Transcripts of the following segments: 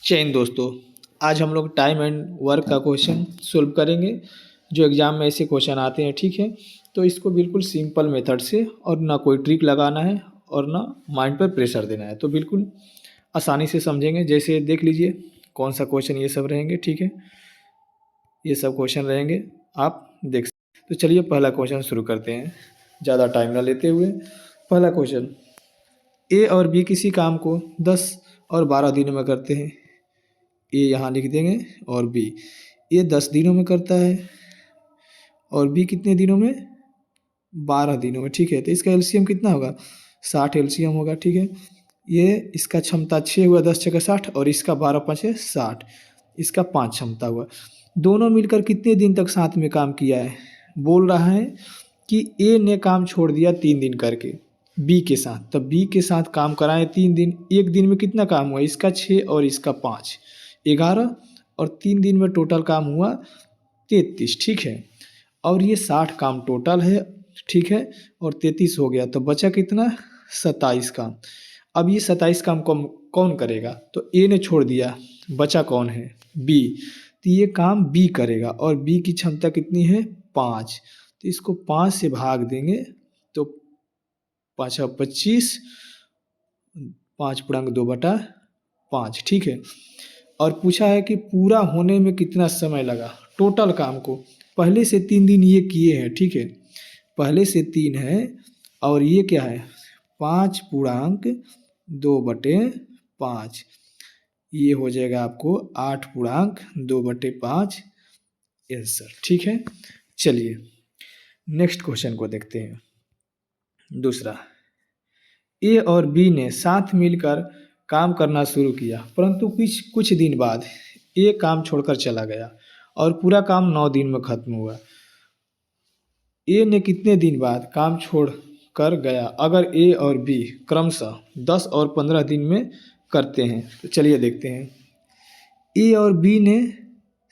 चैन दोस्तों, आज हम लोग टाइम एंड वर्क का क्वेश्चन सोल्व करेंगे जो एग्ज़ाम में ऐसे क्वेश्चन आते हैं। ठीक है, तो इसको बिल्कुल सिंपल मेथड से और ना कोई ट्रिक लगाना है और ना माइंड पर प्रेशर देना है, तो बिल्कुल आसानी से समझेंगे। जैसे देख लीजिए कौन सा क्वेश्चन ये सब रहेंगे। ठीक है, ये सब क्वेश्चन रहेंगे, आप देख सकते। तो चलिए पहला क्वेश्चन शुरू करते हैं ज़्यादा टाइम ना लेते हुए। पहला क्वेश्चन, ए और बी किसी काम को 10 और 12 दिनों में करते हैं। ए यहाँ लिख देंगे और बी, ए 10 दिनों में करता है और बी कितने दिनों में, 12 दिनों में। ठीक है, तो इसका एलसीएम कितना होगा, 60 एलसीएम होगा। ठीक है, ये इसका क्षमता 6 हुआ, 10 छः 60 और इसका 12 5 60, इसका 5 क्षमता हुआ। दोनों मिलकर कितने दिन तक साथ में काम किया है। बोल रहा है कि ए ने काम छोड़ दिया 3 दिन करके बी के साथ, तब बी के साथ काम कराएं 3 दिन। एक दिन में कितना काम हुआ, इसका 6 और इसका 5, 11 और 3 दिन में टोटल काम हुआ 33। ठीक है, और ये 60 काम टोटल है। ठीक है, और 33 हो गया तो बचा कितना, 27 काम। अब ये 27 काम कौन करेगा, तो ए ने छोड़ दिया, बचा कौन है, बी। तो ये काम बी करेगा और बी की क्षमता कितनी है, 5। तो इसको 5 से भाग देंगे तो 5 25, 5×2/5। ठीक है, और पूछा है कि पूरा होने में कितना समय लगा टोटल काम को। पहले से 3 दिन ये किए हैं। ठीक है, पहले से 3 है और ये क्या है, 5×2/5, ये हो जाएगा आपको 8×2/5 आंसर। ठीक है, चलिए नेक्स्ट क्वेश्चन को देखते हैं। दूसरा, ए और बी ने साथ मिलकर काम करना शुरू किया, परंतु कुछ दिन बाद ए काम छोड़कर चला गया और पूरा काम 9 दिन में खत्म हुआ। ए ने कितने दिन बाद काम छोड़ कर गया अगर ए और बी क्रमशः 10 और 15 दिन में करते हैं। तो चलिए देखते हैं। ए और बी ने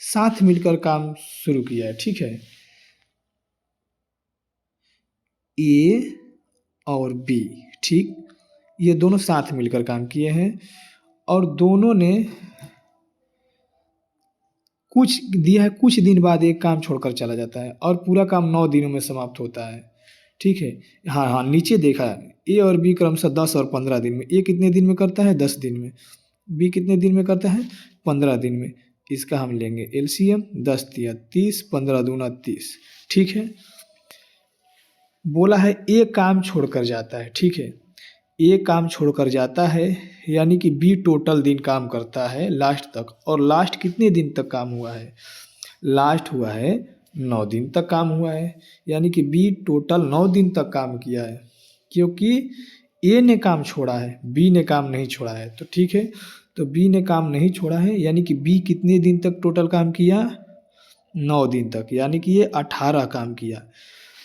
साथ मिलकर काम शुरू किया है। ठीक है, ए और बी, ठीक, ये दोनों साथ मिलकर काम किए हैं और दोनों ने कुछ दिया है, कुछ दिन बाद एक काम छोड़कर चला जाता है और पूरा काम 9 दिनों में समाप्त होता है। ठीक है, हाँ हाँ, नीचे देखा है, ए और बी क्रमशः 10 और 15 दिन में। ए कितने दिन में करता है, 10 दिन में। बी कितने दिन में करता है, 15 दिन में। इसका हम लेंगे एलसीएम, 10 तिया 30, 15 दूना 30। ठीक है, बोला है ए काम छोड़कर जाता है। ठीक है, ए काम छोड़कर जाता है यानी कि बी टोटल दिन काम करता है लास्ट तक। और लास्ट कितने दिन तक काम हुआ है, लास्ट हुआ है 9 दिन तक काम हुआ है, यानी कि बी टोटल 9 दिन तक काम किया है, क्योंकि ए ने काम छोड़ा है, बी ने काम नहीं छोड़ा है। तो ठीक है, तो बी ने काम नहीं छोड़ा है यानी कि बी कितने दिन तक टोटल काम किया, 9 दिन तक, यानी कि ये 18 काम किया।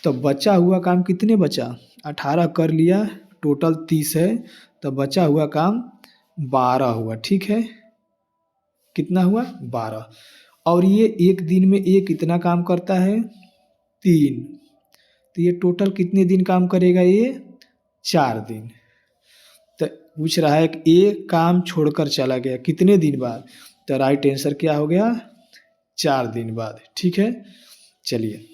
तो बचा हुआ काम कितने बचा, 18 कर लिया, टोटल 30 है, तो बचा हुआ काम 12 हुआ। ठीक है, कितना हुआ, 12। और ये एक दिन में ये कितना काम करता है, 3, तो ये टोटल कितने दिन काम करेगा, ये 4 दिन। तो पूछ रहा है कि ए काम छोड़कर चला गया कितने दिन बाद, तो राइट आंसर क्या हो गया, 4 दिन बाद। ठीक है, चलिए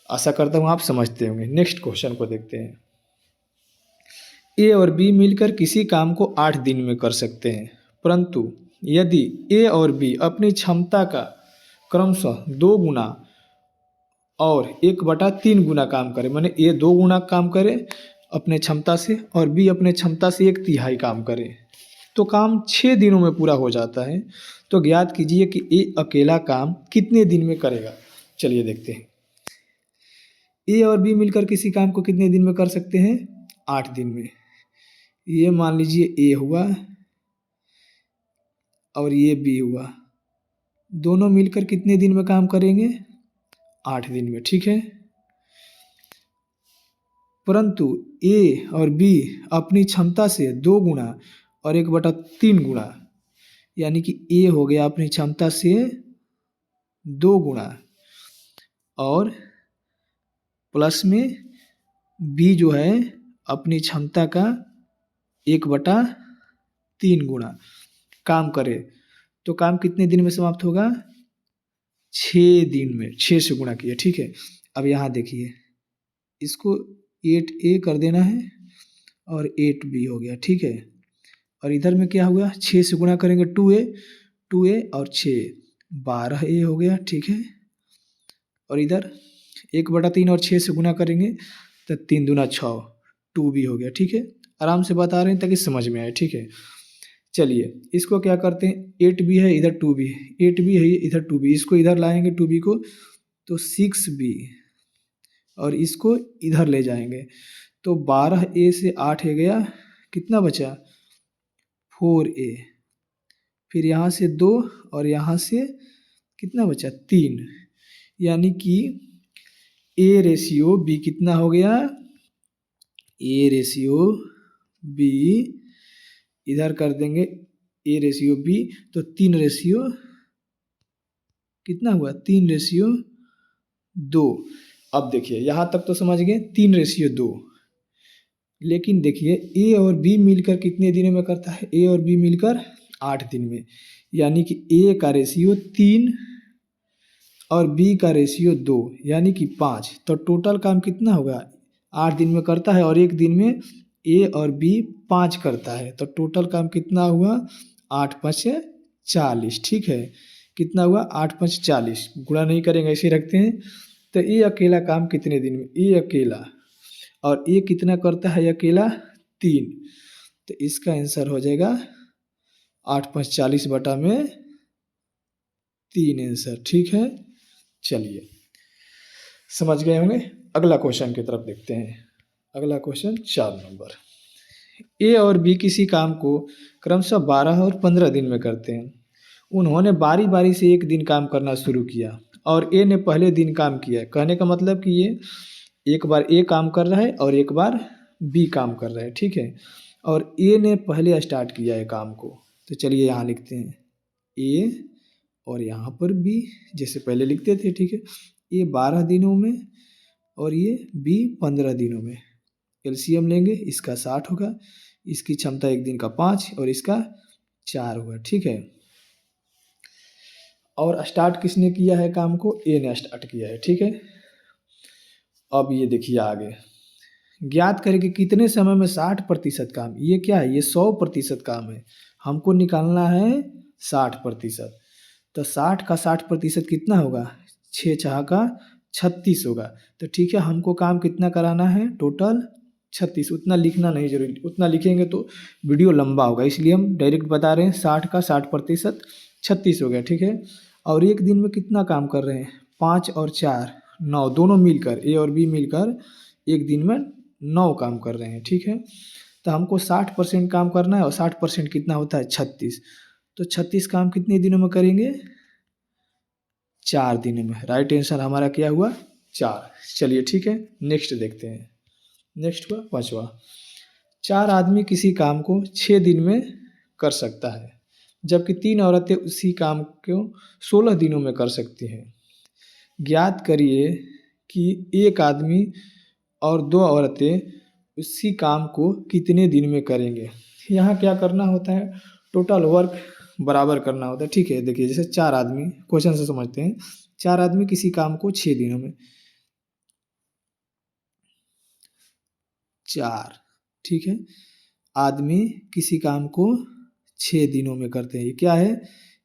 आशा करता हूँ आप समझते होंगे। नेक्स्ट क्वेश्चन को देखते हैं। ए और बी मिलकर किसी काम को 8 दिन में कर सकते हैं, परंतु यदि ए और बी अपनी क्षमता का क्रमशः 2 गुना और 1/3 गुना काम करे, माने ए 2 गुना काम करे अपने क्षमता से और बी अपने क्षमता से 1/3 काम करे, तो काम 6 दिनों में पूरा हो जाता है। तो ज्ञात कीजिए कि ए अकेला काम कितने दिन में करेगा। चलिए देखते हैं। ए और बी मिलकर किसी काम को कितने दिन में कर सकते हैं, 8 दिन में। ये मान लीजिए ए हुआ और ये बी हुआ, दोनों मिलकर कितने दिन में काम करेंगे, 8 दिन में। ठीक है, परंतु ए और बी अपनी क्षमता से 2 गुना और 1/3 गुना, यानी कि ए हो गया अपनी क्षमता से 2 गुना और प्लस में बी जो है अपनी क्षमता का 1/3 गुना काम करे, तो काम कितने दिन में समाप्त होगा? 6 दिन में, 6 से गुणा किया, ठीक है। अब यहाँ देखिए, इसको 8A कर देना है और 8B हो गया, ठीक है। और इधर में क्या हुआ? 6 से गुणा करेंगे 2A और 6 12A हो गया, ठीक है। और इधर 1/3 और 6 से गुणा करेंगे तो 3 दूना 6 2B हो गया, ठीक है। आराम से बता रहे हैं ताकि समझ में आए, ठीक है। चलिए इसको क्या करते हैं, 8B है इधर 2B, 8B है इधर 2B, इसको इधर लाएंगे 2B को तो 6B, और इसको इधर ले जाएंगे तो 12A से 8A गया, कितना बचा? 4A। फिर यहाँ से 2 और यहाँ से कितना बचा? 3, यानी कि A रेशियो B कितना हो गया? A रेशियो B, इधर कर देंगे A रेशियो B तो 3 रेशियो कितना हुआ? 3 रेशियो 2। अब देखिए यहाँ तक तो समझ गए, 3 रेशियो 2। लेकिन देखिए A और B मिलकर कितने दिनों में करता है? A और B मिलकर 8 दिन में, यानी कि A का रेशियो 3 और B का रेशियो 2 यानी कि 5। तो टोटल काम कितना होगा? 8 दिन में करता है और एक दिन में A और B 5 करता है, तो टोटल काम कितना हुआ? 8 5 40, ठीक है। कितना हुआ? 8 5 40, गुणा नहीं करेंगे ऐसे रखते हैं। तो ये अकेला काम कितने दिन में? ये अकेला, और ये कितना करता है अकेला? 3। तो इसका आंसर हो जाएगा 8 5 40 बटा में 3 आंसर, ठीक है। चलिए समझ गए होंगे। अगला क्वेश्चन की तरफ देखते हैं। अगला क्वेश्चन 4 नंबर। ए और बी किसी काम को क्रमशः 12 और 15 दिन में करते हैं। उन्होंने बारी बारी से एक दिन काम करना शुरू किया और ए ने पहले दिन काम किया। कहने का मतलब कि ये एक बार ए काम कर रहा है और एक बार बी काम कर रहा है, ठीक है। और ए ने पहले स्टार्ट किया है काम को, तो चलिए यहाँ लिखते हैं ए और यहाँ पर बी, जैसे पहले लिखते थे, ठीक है। ये 12 दिनों में और ये बी 15 दिनों में। एलसीएम लेंगे, इसका 60 होगा, इसकी क्षमता एक दिन का 5 और इसका 4 होगा, ठीक है। और स्टार्ट किसने किया है काम को? ए ने स्टार्ट किया है, ठीक है। अब ये देखिए आगे, ज्ञात करें कि कितने समय में 60% काम, ये क्या है? ये 100% काम है, हमको निकालना है 60%। तो 60 का 60% कितना होगा? 6 6 का 36 होगा। तो ठीक है, हमको काम कितना कराना है? टोटल 36। उतना लिखना नहीं जरूरी, उतना लिखेंगे तो वीडियो लंबा होगा, इसलिए हम डायरेक्ट बता रहे हैं 60 का 60% 36 हो गया, ठीक है। और एक दिन में कितना काम कर रहे हैं? 5 और 4 9, दोनों मिलकर ए और बी मिलकर एक दिन में 9 काम कर रहे हैं, ठीक है। तो हमको 60% काम करना है और 60% कितना होता है? 36। तो 36 काम कितने दिनों में करेंगे? 4 दिनों में। राइट आंसर हमारा क्या हुआ? 4। चलिए ठीक है, नेक्स्ट देखते हैं। नेक्स्ट हुआ 5वां। 4 आदमी किसी काम को 6 दिन में कर सकता है, जबकि 3 औरतें उसी काम को 16 दिनों में कर सकती हैं। ज्ञात करिए कि एक आदमी और 2 औरतें उसी काम को कितने दिन में करेंगे। यहाँ क्या करना होता है? टोटल वर्क बराबर करना होता है, ठीक है। देखिए जैसे 4 आदमी, क्वेश्चन से समझते हैं। 4 आदमी किसी काम को 6 दिनों में, 4, ठीक है, आदमी किसी काम को 6 दिनों में करते हैं। ये क्या है?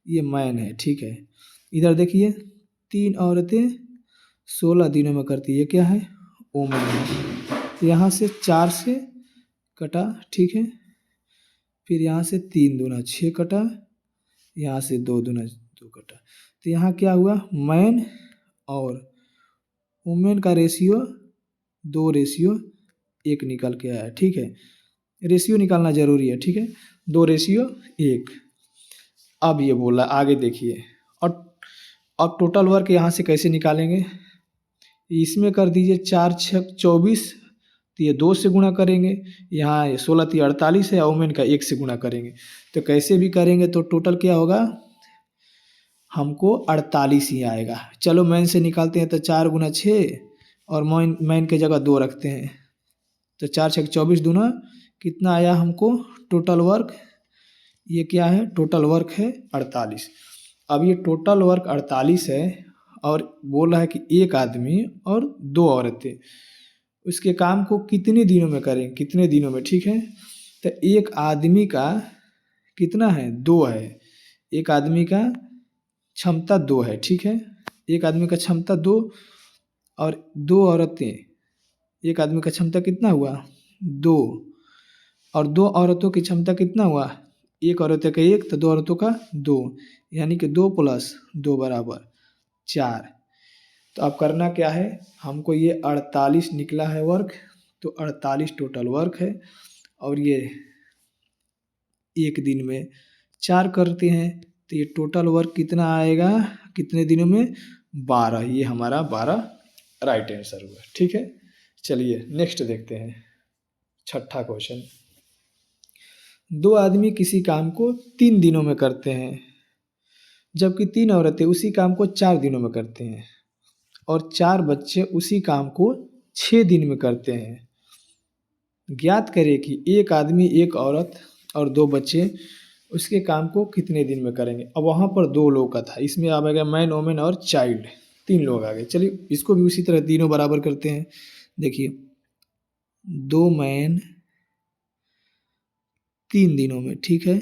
ये मैन है, ठीक है। इधर देखिए 3 औरतें 16 दिनों में करती है, ये क्या है? वोमेन है। तो यहाँ से 4 से कटा, ठीक है। फिर यहाँ से 3 दूना 6 कटा, यहाँ से 2 दूना 2 कटा। तो यहाँ क्या हुआ? मैन और वुमेन का रेशियो 2:1 निकल के आया, ठीक है। रेशियो निकालना जरूरी है, ठीक है। 2:1। अब ये बोला आगे देखिए, और अब टोटल वर्क यहाँ से कैसे निकालेंगे? इसमें कर दीजिए 4 6 24, तो ये 2 से गुणा करेंगे। यहाँ 16 3 48 है, वुमेन का 1 से गुणा करेंगे। तो कैसे भी करेंगे तो टोटल क्या होगा? हमको 48 ही आएगा। चलो मैन से निकालते हैं, तो 4 गुना 6 और मैन के जगह 2 रखते हैं, तो 4 6 24 दूना कितना आया हमको? टोटल वर्क ये क्या है, टोटल वर्क है 48। अब ये टोटल वर्क 48 है और बोल रहा है कि एक आदमी और 2 औरतें उसके काम को कितने दिनों में करें, कितने दिनों में, ठीक है। तो एक आदमी का कितना है, 2 है। एक आदमी का क्षमता 2 है, ठीक है। एक आदमी का क्षमता 2 और 2 औरतें, एक आदमी का क्षमता कितना हुआ, 2 और 2 औरतों की क्षमता कितना हुआ, एक औरत का 1 तो 2 औरतों का 2, यानी कि 2 + 2 = 4। तो अब करना क्या है, हमको ये 48 निकला है वर्क, तो 48 टोटल वर्क है और ये एक दिन में 4 करते हैं तो ये टोटल वर्क कितना आएगा, कितने दिनों में, 12। ये हमारा 12 राइट आंसर हुआ, ठीक है। चलिए नेक्स्ट देखते हैं, छठा क्वेश्चन। 2 आदमी किसी काम को 3 दिनों में करते हैं, जबकि 3 औरतें उसी काम को 4 दिनों में करते हैं और 4 बच्चे उसी काम को 6 दिन में करते हैं। ज्ञात करें कि एक आदमी, एक औरत और 2 बच्चे उसके काम को कितने दिन में करेंगे। अब वहाँ पर 2 लोग का था, इसमें आ गया मैन, वोमेन और चाइल्ड, 3 लोग आ गए। चलिए इसको भी उसी तरह तीनों बराबर करते हैं। देखिए 2 मैन 3 दिनों में, ठीक है,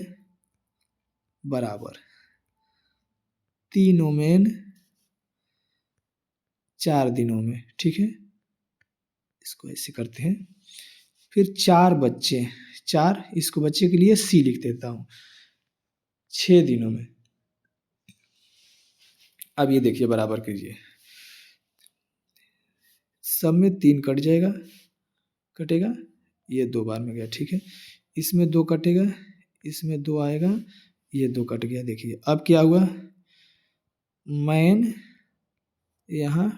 बराबर 3 वोमेन 4 दिनों में, ठीक है। इसको ऐसे करते हैं। फिर 4 बच्चे, 4, इसको बच्चे के लिए सी लिख देता हूँ, 6 दिनों में। अब ये देखिए बराबर कीजिए, सब में 3 कट जाएगा, कटेगा, ये 2 बार में गया, ठीक है। इसमें 2 कटेगा, इसमें 2 आएगा, ये 2 कट गया। देखिए अब क्या हुआ, मैन यहाँ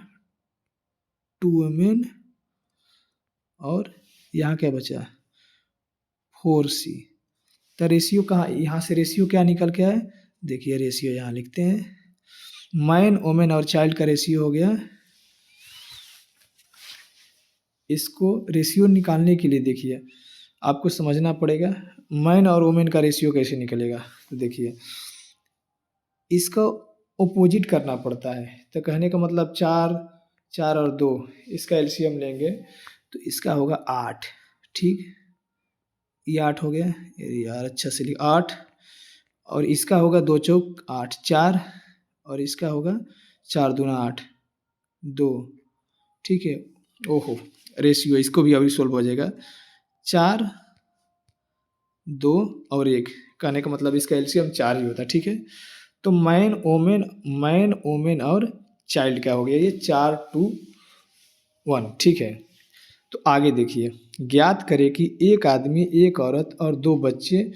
2 वोमेन और यहाँ क्या बचा, 4C। तो रेशियो कहाँ, यहाँ से रेशियो क्या निकल के आए, देखिए रेशियो यहाँ लिखते हैं, मैन, वोमेन और चाइल्ड का रेशियो हो गया। इसको रेशियो निकालने के लिए देखिए आपको समझना पड़ेगा मैन और वोमेन का रेशियो कैसे निकलेगा। तो देखिए इसको अपोजिट करना पड़ता है। तो कहने का मतलब 4, 4 और 2, इसका एलसीएम लेंगे तो इसका होगा 8, ठीक। ये 8 हो गया, यार अच्छा से लिख 8, और इसका होगा 2 चौक 8, 4, और इसका होगा 4 दूना 8, 2, ठीक है। ओहो रेशियो, इसको भी अभी सोल्व हो जाएगा, 4, 2 और 1, कहने का मतलब इसका एलसीएम 4 ही होता है, ठीक है। तो मैन, वोमेन और चाइल्ड क्या हो गया, ये 4, 2, 1, ठीक है। तो आगे देखिए, ज्ञात करें कि एक आदमी, एक औरत और 2 बच्चे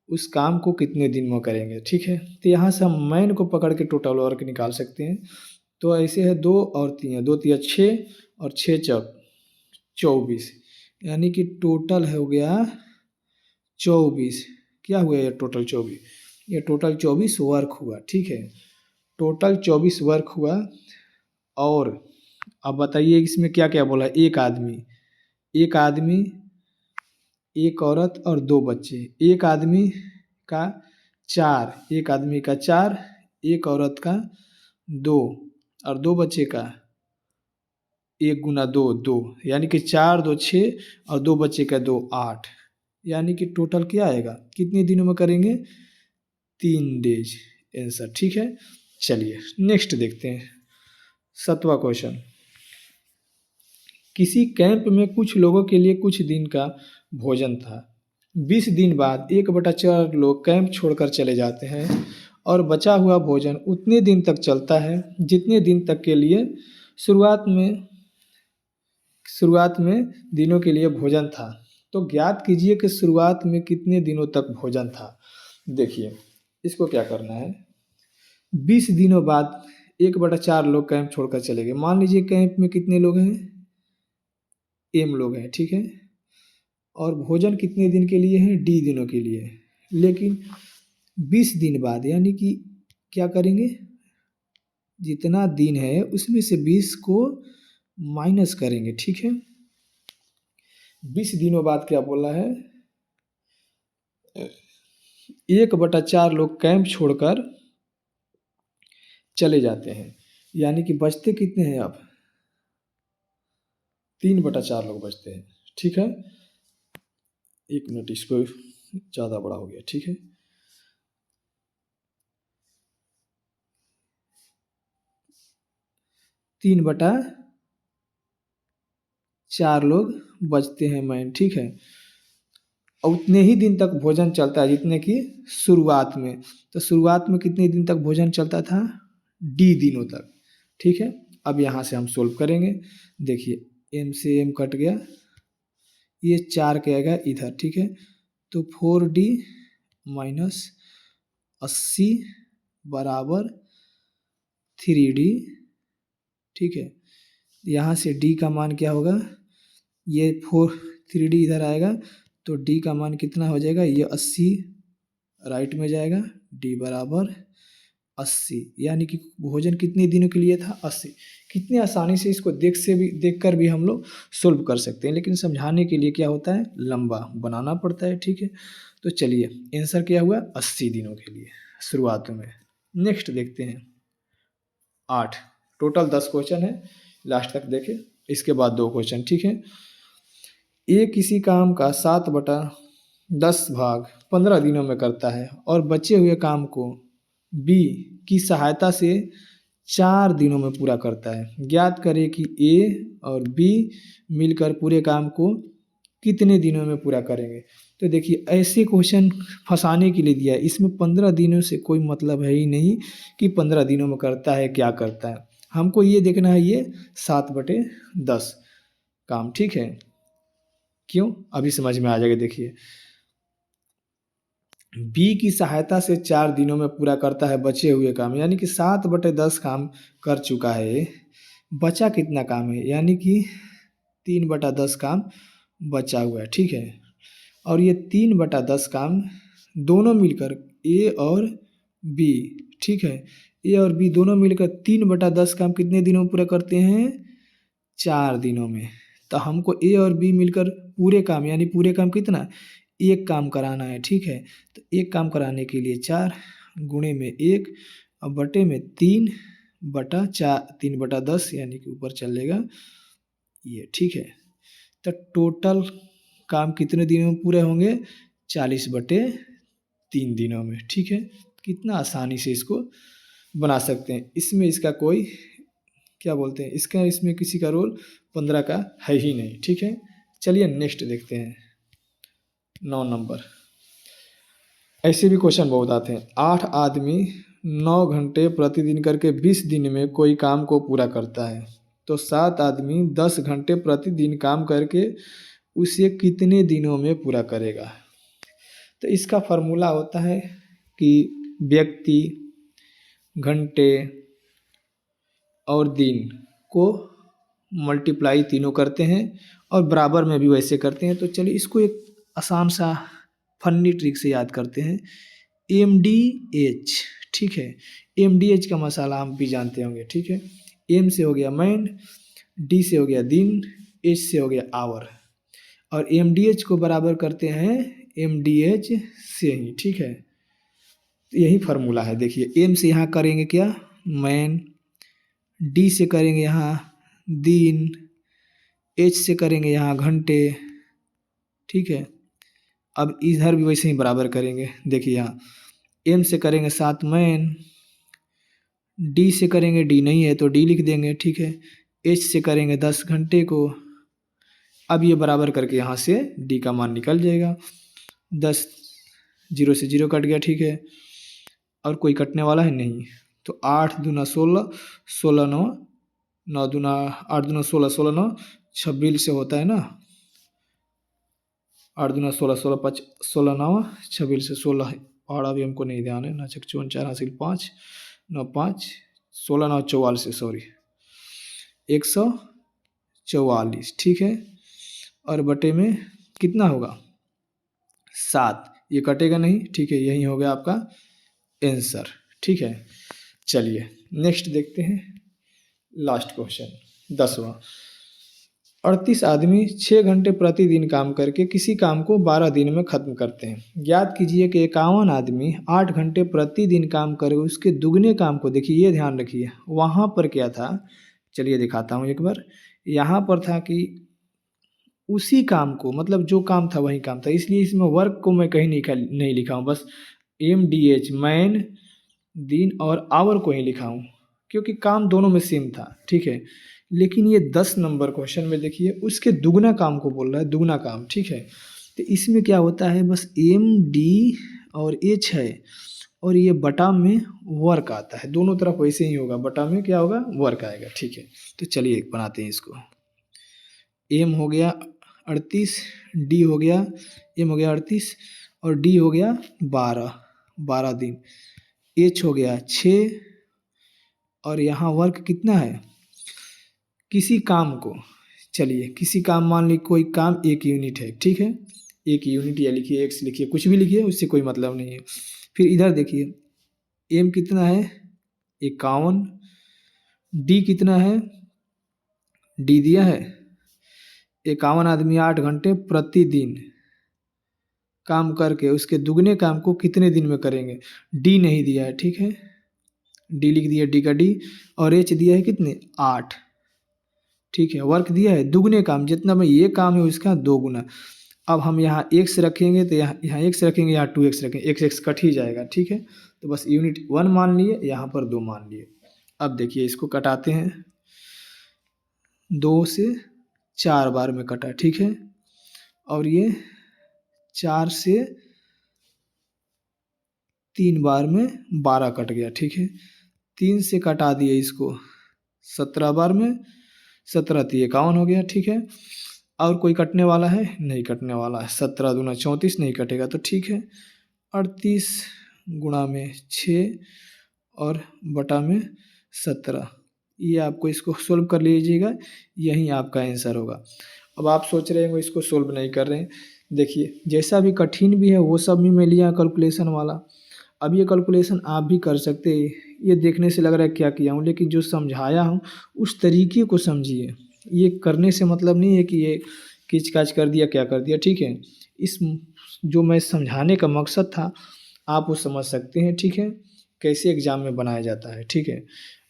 उस काम को कितने दिन में करेंगे, ठीक है। तो यहाँ से हम मैन को पकड़ के टोटल वर्क निकाल सकते हैं। तो ऐसे है 2 और 3, 2 3 6 और 6 चौक 24, यानी कि टोटल हो गया 24। क्या हुआ ये टोटल 24, ये टोटल 24 वर्क हुआ, ठीक है। टोटल 24 वर्क हुआ। और अब बताइए इसमें क्या क्या बोला, एक आदमी, एक आदमी, एक औरत और 2 बच्चे। एक आदमी का 4, एक आदमी का 4, एक औरत का 2 और 2 बच्चे का 1 गुना 2, 2, यानी कि 4 2 6 और 2 बच्चे का 2 8, यानी कि टोटल क्या आएगा, कितने दिनों में करेंगे, 3 डेज आंसर, ठीक है। चलिए नेक्स्ट देखते हैं, 7वां क्वेश्चन। किसी कैंप में कुछ लोगों के लिए कुछ दिन का भोजन था। 20 दिन बाद 1/4 लोग कैंप छोड़कर चले जाते हैं और बचा हुआ भोजन उतने दिन तक चलता है जितने दिन तक के लिए शुरुआत में दिनों के लिए भोजन था। तो ज्ञात कीजिए कि शुरुआत में कितने दिनों तक भोजन था। देखिए इसको क्या करना है, 20 दिनों बाद 1/4 लोग कैंप छोड़कर चले गए। मान लीजिए कैंप में कितने लोग हैं, एम लोग हैं, ठीक है। और भोजन कितने दिन के लिए है, डी दिनों के लिए। लेकिन 20 दिन बाद यानी कि क्या करेंगे, जितना दिन है उसमें से 20 को माइनस करेंगे, ठीक है। 20 दिनों बाद क्या बोला है, 1/4 लोग कैंप छोड़कर चले जाते हैं, यानी कि बचते कितने हैं अब? 3/4 लोग बचते हैं, ठीक है। 1 मिनट, इसको ज़्यादा बड़ा हो गया, ठीक है। 3/4 लोग बचते हैं मैन, ठीक है। और उतने ही दिन तक भोजन चलता है जितने कि शुरुआत में। तो शुरुआत में कितने दिन तक भोजन चलता था? डी दिनों तक, ठीक है। अब यहाँ से हम सोल्व करेंगे। देखिए एम से एम कट गया, ये 4 के आएगा इधर, ठीक है। तो 4D माइनस 80 बराबर 3D, ठीक है। यहाँ से D का मान क्या होगा? ये 3D इधर आएगा तो D का मान कितना हो जाएगा? ये 80 राइट में जाएगा, D बराबर 80, यानी कि भोजन कितने दिनों के लिए था? 80। कितनी आसानी से इसको देख कर भी हम लोग सोल्व कर सकते हैं, लेकिन समझाने के लिए क्या होता है? लंबा बनाना पड़ता है, ठीक है। तो चलिए आंसर क्या हुआ? 80 दिनों के लिए शुरुआत में। नेक्स्ट देखते हैं 8। टोटल 10 क्वेश्चन है, लास्ट तक देखें, इसके बाद 2 क्वेश्चन, ठीक है। ए किसी काम का 7/10 भाग 15 दिनों में करता है और बचे हुए काम को बी की सहायता से 4 दिनों में पूरा करता है। ज्ञात करें कि ए और बी मिलकर पूरे काम को कितने दिनों में पूरा करेंगे। तो देखिए ऐसे क्वेश्चन फंसाने के लिए दिया है, इसमें 15 दिनों से कोई मतलब है ही नहीं कि 15 दिनों में करता है, क्या करता है। हमको ये देखना है ये 7/10 काम, ठीक है। क्यों? अभी समझ में आ जाएगा। देखिए बी की सहायता से 4 दिनों में पूरा करता है बचे हुए काम, यानी कि 7/10 काम कर चुका है। बचा कितना काम है? यानी कि 3/10 काम बचा हुआ है, ठीक है। और ये 3/10 काम दोनों मिलकर ए और बी, ठीक है, ए और बी दोनों मिलकर 3/10 काम कितने दिनों में पूरा करते हैं? 4 दिनों में। तो हमको ए और बी मिलकर पूरे काम, यानी पूरे काम कितना? एक काम कराना है, ठीक है। तो एक काम कराने के लिए 4 गुणे में 1 और बटे में 3/4, 3/10, यानी कि ऊपर चलेगा ये, ठीक है। तो टोटल काम कितने दिनों में पूरे होंगे? 40/3 दिनों में, ठीक है। कितना आसानी से इसको बना सकते हैं। इसमें इसका कोई क्या बोलते हैं, इसमें किसी का रोल 15 का है ही नहीं, ठीक है। चलिए नेक्स्ट देखते हैं 9 नंबर। ऐसे भी क्वेश्चन बहुत आते हैं। 8 आदमी 9 घंटे प्रतिदिन करके 20 दिन में कोई काम को पूरा करता है, तो 7 आदमी 10 घंटे प्रतिदिन काम करके उसे कितने दिनों में पूरा करेगा। तो इसका फॉर्मूला होता है कि व्यक्ति, घंटे और दिन को मल्टीप्लाई तीनों करते हैं और बराबर में भी वैसे करते हैं। तो चलिए इसको एक आसान सा फन्नी ट्रिक से याद करते हैं। MDH, ठीक है। MDH का मसाला हम भी जानते होंगे, ठीक है। M से हो गया मैन, D से हो गया दिन, H से हो गया आवर, और MDH को बराबर करते हैं MDH से ही, ठीक है। तो यही फार्मूला है। देखिए M से यहाँ करेंगे क्या? मैन, D से करेंगे यहाँ दिन, H से करेंगे यहाँ घंटे, ठीक है। अब इधर भी वैसे ही बराबर करेंगे। देखिए यहाँ M से करेंगे 7 मैन, D से करेंगे, D नहीं है तो D लिख देंगे, ठीक है। H से करेंगे 10 घंटे को। अब ये बराबर करके यहाँ से D का मान निकल जाएगा। 10, 0 से 0 कट गया, ठीक है। और कोई कटने वाला है नहीं। तो 8 दूना 16, 16 9, 9 दूना 8 दूना 16, 16 9 26 से होता है ना। 8 दूना 16, 16 5, 16 9 26 से 16 और अभी हमको नहीं ध्यान है ना। 4 4 हासिल 5, 9 5, 16 9 44, सॉरी 144, ठीक है। और बटे में कितना होगा? 7। ये कटेगा नहीं, ठीक है। यही हो गया आपका आंसर, ठीक है। चलिए नेक्स्ट देखते हैं लास्ट क्वेश्चन 10वां। 38 आदमी 6 घंटे प्रतिदिन काम करके किसी काम को 12 दिन में ख़त्म करते हैं। ज्ञात कीजिए कि 51 आदमी 8 घंटे प्रतिदिन काम करे उसके दुगने काम को, देखिए ये ध्यान रखिए, वहाँ पर क्या था, चलिए दिखाता हूँ एक बार। यहाँ पर था कि उसी काम को, मतलब जो काम था वही काम था, इसलिए इसमें वर्क को मैं कहीं नहीं लिखा हूँ, बस MDH मैन, दिन और आवर को ही लिखा हूँ, क्योंकि काम दोनों में सेम था, ठीक है। लेकिन ये 10 नंबर क्वेश्चन में देखिए उसके दुगना काम को बोल रहा है, दुगना काम, ठीक है। तो इसमें क्या होता है, बस MD और H है और ये बटा में वर्क आता है, दोनों तरफ वैसे ही होगा, बटा में क्या होगा, वर्क आएगा, ठीक है। तो चलिए बनाते हैं इसको। M हो गया 38, D हो गया, M हो गया 38 और D हो गया 12 दिन, H हो गया 6 और यहाँ वर्क कितना है, किसी काम को, चलिए किसी काम, मान ली कोई काम 1 यूनिट है, ठीक है, 1 यूनिट या लिखिए x लिखिए, कुछ भी लिखिए, उससे कोई मतलब नहीं है। फिर इधर देखिए M कितना है 51, D कितना है, D दिया है 51 आदमी 8 घंटे प्रतिदिन काम करके उसके दुगने काम को कितने दिन में करेंगे, D नहीं दिया है, ठीक है, D लिख दिया, D का D, और H दिया है कितने 8, ठीक है। वर्क दिया है दुगने काम, जितना में ये काम है उसका 2 गुना। अब हम यहाँ x रखेंगे तो यहाँ x रखेंगे, यहाँ 2x रखेंगे, x कट ही जाएगा, ठीक है। तो बस यूनिट 1 मान लिए, यहाँ पर 2 मान लिए। अब देखिए इसको कटाते हैं, 2 से 4 बार में कटा, ठीक है, और ये 4 से 3 बार में 12 कट गया, ठीक है। 3 से कटा दिए इसको 17 बार में, 17 × 51 हो गया, ठीक है। और कोई कटने वाला है, नहीं कटने वाला है, 17 दूना 34 नहीं कटेगा, तो ठीक है। 38 गुणा में 6 और बटा में 17, ये आपको इसको सोल्व कर लीजिएगा, यही आपका आंसर होगा। अब आप सोच रहे हैं इसको सोल्व नहीं कर रहे हैं, देखिए जैसा भी कठिन भी है वो सब भी मैं लिया कैलकुलेशन वाला। अब ये कैलकुलेशन आप भी कर सकते हैं, ये देखने से लग रहा है क्या किया हूँ, लेकिन जो समझाया हूँ उस तरीके को समझिए। ये करने से मतलब नहीं है कि ये किचकाच कर दिया, क्या कर दिया, ठीक है। इस जो मैं समझाने का मकसद था आप वो समझ सकते हैं, ठीक है, कैसे एग्ज़ाम में बनाया जाता है, ठीक है।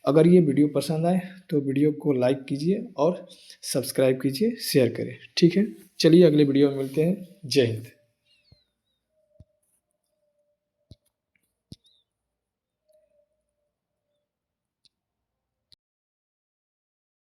अगर ये वीडियो पसंद आए तो वीडियो को लाइक कीजिए और सब्सक्राइब कीजिए, शेयर करें, ठीक है। चलिए अगले वीडियो में मिलते हैं, जय हिंद।